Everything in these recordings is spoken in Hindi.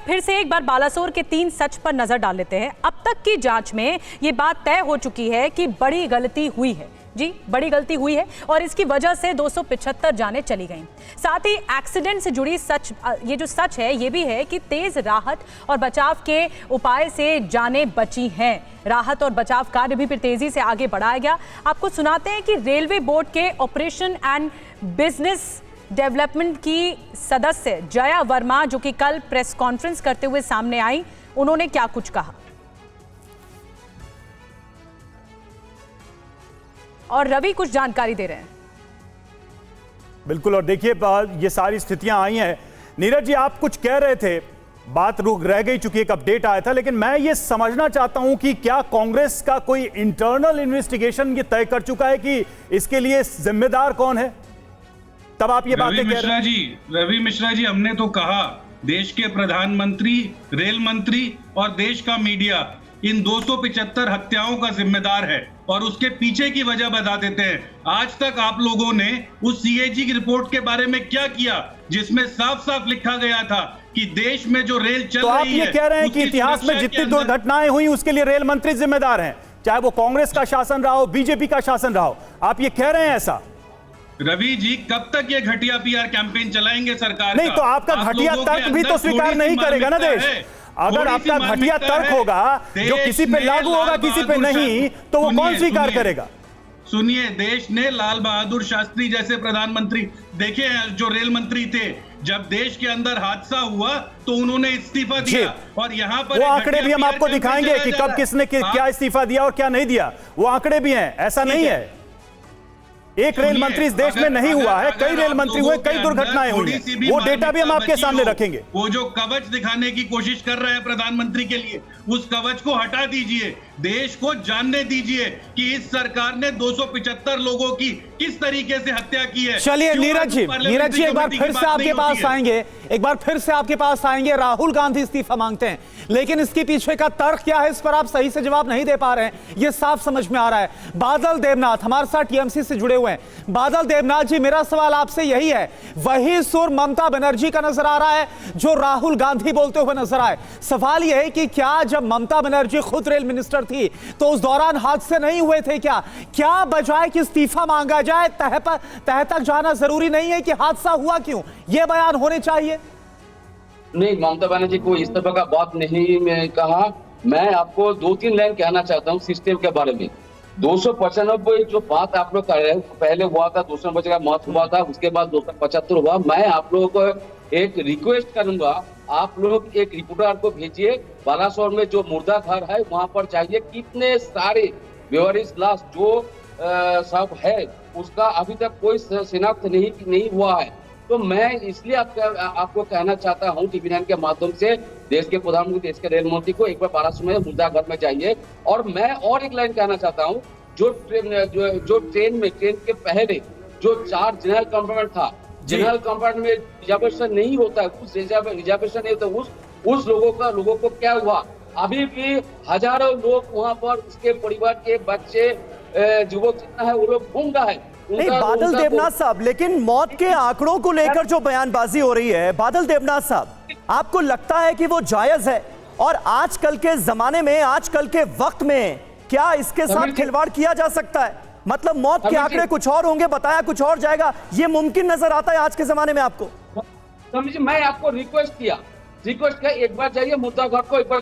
फिर से एक बार बालासोर के 3 सच पर नजर डाल लेते हैं। अब तक की जांच में ये बात तय हो चुकी है कि बड़ी गलती हुई है, जी बड़ी गलती हुई है और इसकी वजह से 275 जानें चली गईं। साथ ही एक्सीडेंट से जुड़ी ये जो सच है ये भी है कि तेज राहत और बचाव के उपाय से जानें बची हैं। राहत और बचाव कार्य भी फिर तेजी से आगे बढ़ाया गया। आपको सुनाते हैं कि रेलवे बोर्ड के ऑपरेशन एंड बिजनेस डेवलपमेंट की सदस्य जया वर्मा, जो कि कल प्रेस कॉन्फ्रेंस करते हुए सामने आई, उन्होंने क्या कुछ कहा और रवि कुछ जानकारी दे रहे हैं। बिल्कुल, और देखिए ये सारी स्थितियां आई हैं। नीरज जी, आप कुछ कह रहे थे, बात रुक रह गई चूंकि एक अपडेट आया था, लेकिन मैं ये समझना चाहता हूं कि क्या कांग्रेस का कोई इंटरनल इन्वेस्टिगेशन ये तय कर चुका है कि इसके लिए जिम्मेदार कौन है? तब आप ये बातें कह रहे हैं। रवि मिश्रा जी, हमने तो कहा देश के प्रधानमंत्री, रेल मंत्री और देश का मीडिया इन 275 हत्याओं का जिम्मेदार है और उसके पीछे की वजह बता देते हैं। आज तक आप लोगों ने उस सीएजी की रिपोर्ट के बारे में क्या किया जिसमें साफ साफ लिखा गया था कि देश में जो रेल चल रही है, तो आप ये कह रहे हैं कि इतिहास में जितनी दुर्घटनाएं हुई उसके लिए रेल मंत्री जिम्मेदार हैं, चाहे वो कांग्रेस का शासन रहा हो, बीजेपी का शासन रहा हो। आप ये कह रहे हैं ऐसा? रवि जी, कब तक ये घटिया पीआर कैंपेन चलाएंगे सरकार नहीं, तो आपका घटिया तर्क भी तो स्वीकार नहीं करेगा ना देश। अगर आपका घटिया तर्क होगा जो किसी पे लागू होगा किसी पे नहीं, तो वो कौन स्वीकार करेगा? सुनिए, देश ने लाल बहादुर शास्त्री जैसे प्रधानमंत्री देखे हैं जो रेल मंत्री थे। जब देश के अंदर हादसा हुआ तो उन्होंने इस्तीफा दिया और यहाँ पर वो आंकड़े भी हम आपको दिखाएंगे कि कब किसने क्या इस्तीफा दिया और क्या नहीं दिया। वो आंकड़े भी हैं, ऐसा नहीं है एक रेल मंत्री इस देश में नहीं हुआ है, कई रेल मंत्री हुए, कई दुर्घटनाएं हुई हैं। वो डेटा भी हम आपके सामने रखेंगे। वो जो कवच दिखाने की कोशिश कर रहे हैं प्रधानमंत्री के लिए, उस कवच को हटा दीजिए। देश को जानने दीजिए कि इस सरकार ने 275 लोगों की किस तरीके से हत्या की है। चलिए नीरज जी, एक बार फिर से आपके पास आएंगे, राहुल गांधी इस्तीफा मांगते हैं, लेकिन इसके पीछे का तर्क क्या है, इस पर आप सही से जवाब नहीं दे पा रहे हैं, ये साफ समझ में आ रहा है। बादल देवनाथ हमारे साथ टीएमसी से जुड़े हुए हैं। बादल देवनाथ जी, मेरा सवाल आपसे यही है, वही सुर ममता बनर्जी का नजर आ रहा है जो राहुल गांधी बोलते हुए नजर आए। सवाल यह है कि क्या जब ममता बनर्जी खुद रेल मिनिस्टर थी तो उस दौरान हादसे नहीं हुए थे? क्या बजाय कि इस्तीफा मांगा जाए, तह तक जाना जरूरी नहीं है कि हादसा हुआ क्यों, यह बयान होने चाहिए? नहीं, ममता बनर्जी को इस तरह का बात नहीं मैं कहा। मैं आपको 2-3 लाइन कहना चाहता हूँ सिस्टम के बारे में। 295 जो बात आप लोग कर रहे हैं, पहले हुआ था 295 का मौत हुआ था, उसके बाद 275 हुआ। मैं आप लोगों को एक रिक्वेस्ट करूंगा, आप लोग एक रिपोर्टर को भेजिए, बालासोर में जो मुर्दा घर है वहां पर जाइए, कितने सारे बेवारिश लाश जो सब है उसका अभी तक कोई शिनाख्त नहीं हुआ है। तो मैं इसलिए आपको कहना चाहता हूं टीवी 9 के माध्यम से, देश के प्रधानमंत्री, देश के रेल मंत्री को एक बार बालासोर में मुर्दा घर में जाइए। और मैं और एक लाइन कहना चाहता हूं, जो ट्रेन के पहले जो 4 जनरल कंपार्टमेंट था, जनरल कंपार्टमेंट में रिजर्वेशन नहीं होता, उस रिजर्वेशन नहीं होता, उस लोगों को क्या हुआ? अभी भी हजारों लोग वहां पर, उसके परिवार के बच्चे, युवक जितना है वो लोग घूम रहा है। नहीं बादल देवनाथ साहब, लेकिन मौत के आंकड़ों को लेकर जो बयानबाजी हो रही है, बादल देवनाथ साहब, आपको लगता है कि वो जायज है? और आजकल के जमाने में, आजकल के वक्त में क्या इसके साथ खिलवाड़ किया जा सकता है? मतलब मौत के आंकड़े कुछ और होंगे, बताया कुछ और जाएगा, ये मुमकिन नजर आता है आज के जमाने में आपको? समझिए, मैं आपको रिक्वेस्ट किया, एक बार जाइए मुर्दा घर को एक बार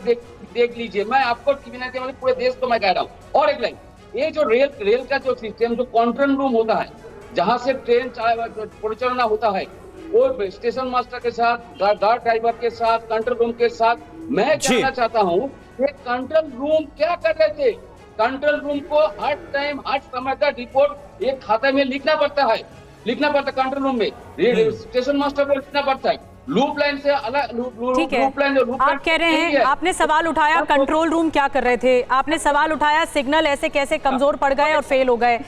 देख लीजिए। मैं आपको टीवी 9 के पूरे देश को मैं कह रहा हूँ। और एक लाइन, ये जो रेल का जो सिस्टम, जो कंट्रोल रूम होता है जहां से ट्रेन परिचालना होता है, वो स्टेशन मास्टर के साथ, गार्ड ड्राइवर के साथ, कंट्रोल रूम के साथ, मैं जानना चाहता हूँ ये कंट्रोल रूम क्या कर रहे थे? कंट्रोल रूम को हर टाइम, हर समय का रिपोर्ट एक खाते में लिखना पड़ता है कंट्रोल रूम में, स्टेशन मास्टर को लिखना पड़ता है। लूप लाइन से अलग, ठीक है, आप कह रहे हैं, आपने सवाल उठाया कंट्रोल रूम क्या कर रहे थे, आपने सवाल उठाया सिग्नल ऐसे कैसे कमजोर पड़ गए और फेल हो गए।